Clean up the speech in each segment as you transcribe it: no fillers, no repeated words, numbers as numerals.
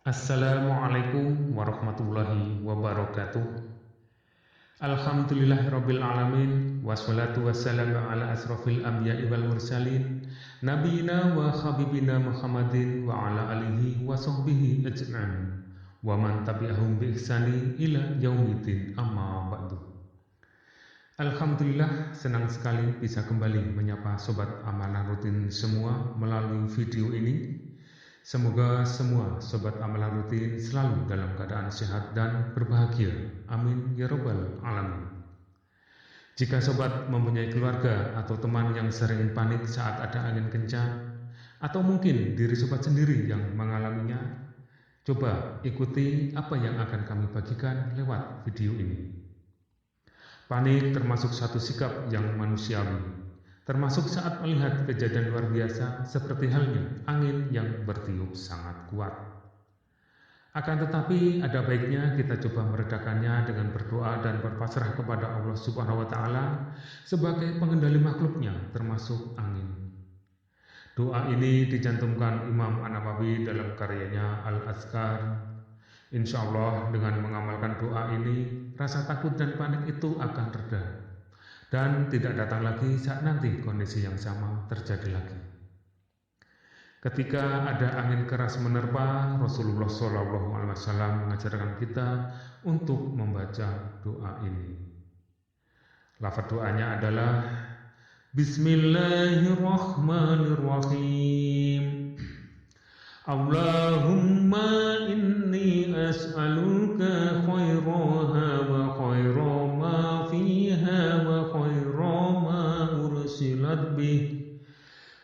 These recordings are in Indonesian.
Assalamualaikum warahmatullahi wabarakatuh. Alhamdulillahirabbil alamin wassalatu wassalamu ala asrofil anbiya'i wal mursalin nabiyina wa habibina Muhammadin wa ala alihi wa sahbihi ajma'in wa man tabi'ahum bi ihsani ila yaumiddin amma ba'du. Alhamdulillah, senang sekali bisa kembali menyapa sobat amalan rutin semua melalui video ini. Semoga semua sobat amalan rutin selalu dalam keadaan sehat dan berbahagia. Amin ya rabbal alamin. Jika sobat mempunyai keluarga atau teman yang sering panik saat ada angin kencang, atau mungkin diri sobat sendiri yang mengalaminya, coba ikuti apa yang akan kami bagikan lewat video ini. Panik termasuk satu sikap yang manusiawi, termasuk saat melihat kejadian luar biasa seperti halnya angin yang bertiup sangat kuat. Akan tetapi ada baiknya kita coba meredakannya dengan berdoa dan berpasrah kepada Allah Subhanahu wa Ta'ala sebagai pengendali makhluknya, termasuk angin. Doa ini dicantumkan Imam An-Nawawi dalam karyanya Al-Azkar. Insya Allah dengan mengamalkan doa ini, rasa takut dan panik itu akan reda dan tidak datang lagi saat nanti kondisi yang sama terjadi lagi. Ketika ada angin keras menerpa, Rasulullah SAW mengajarkan kita untuk membaca doa ini. Lafaz doanya adalah Bismillahirrahmanirrahim. Allahumma inni as'aluka khairaha wa khaira ma fiha wa khaira ma ursilat bih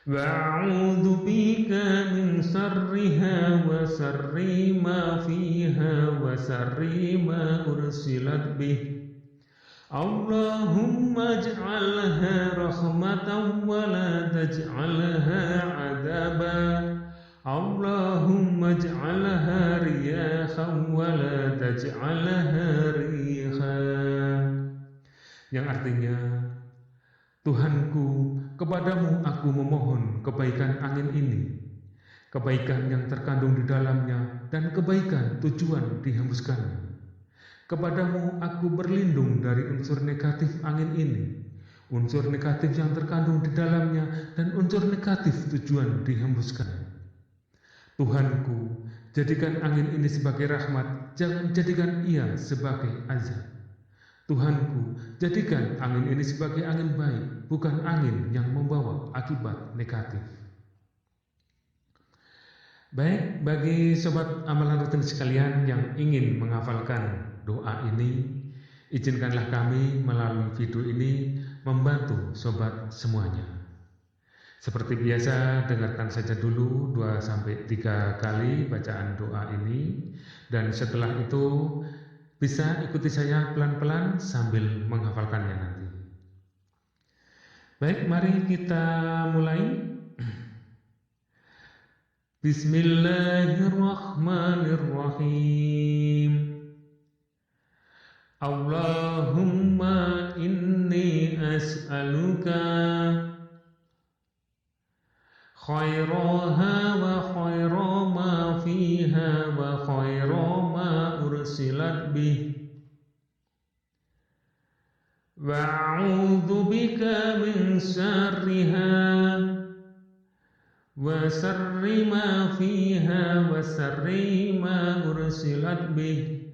wa a'udzu bika min sarriha wa sarri ma fiha wa sarri ma ursilat bih. Allahumma ij'alha rahmatan wa la taj'alha 'adaban. Allahumma ij'alha riyahan wa la taj'alha rihan. Yang artinya, Tuhanku, kepadamu aku memohon kebaikan angin ini, kebaikan yang terkandung di dalamnya dan kebaikan tujuan dihembuskannya. Kepadamu aku berlindung dari unsur negatif angin ini, unsur negatif yang terkandung di dalamnya dan unsur negatif tujuan dihembuskannya. Tuhanku, jadikan angin ini sebagai rahmat, jangan jadikan ia sebagai azab. Tuhanku, jadikan angin ini sebagai angin baik, bukan angin yang membawa akibat negatif. Baik, bagi sobat amalan rutin sekalian yang ingin menghafalkan doa ini, izinkanlah kami melalui video ini membantu sobat semuanya. Seperti biasa, dengarkan saja dulu 2-3 kali bacaan doa ini, dan setelah itu bisa ikuti saya pelan-pelan sambil menghafalkannya nanti. Baik, mari kita mulai. Bismillahirrahmanirrahim. Allahumma inni as'aluka khairaha wa khaira ma fiha wa khaira ma ursilat bih wa a'udzu bika min syarriha wa sarri ma fiha wa sarri ma ursilat bih.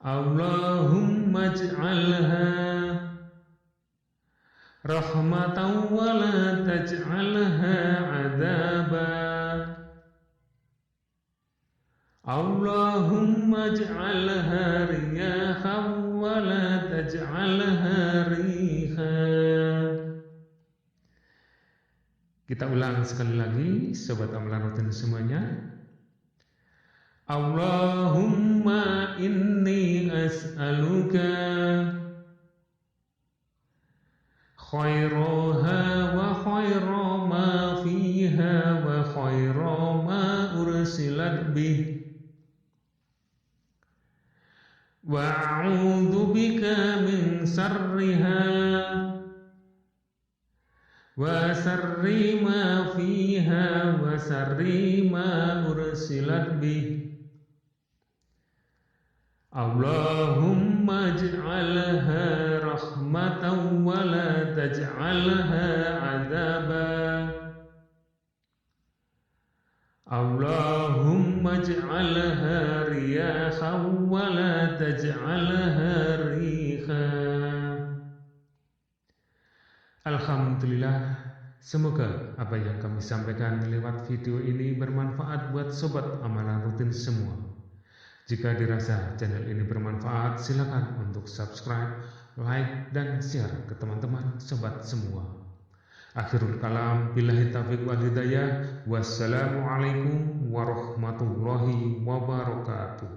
Allahumma ij'alha rahmatan wa la taj'alha 'adaban. Allahumma ij'alha riyahan wa la taj'alha rihan. Kita ulang sekali lagi, sobat amalan rutin semuanya. Allahumma inni as'aluka khairaha wa khaira ma fiha wa khaira ma ursilat bih wa a'udzu bika min sarriha wa sarri ma fiha wa sarri ma ursilat bih. Allahumma ij'alha rahmatan wa la taj'alha 'adzaban. Allahumma ij'alha riyahan wa la taj'alha rihan. Alhamdulillah, semoga apa yang kami sampaikan lewat video ini bermanfaat buat sobat amalan rutin semua. Jika dirasa channel ini bermanfaat, silakan untuk subscribe, like, dan share ke teman-teman sobat semua. Akhirul kalam, billahi taufiq wal hidayah. Wassalamualaikum warahmatullahi wabarakatuh.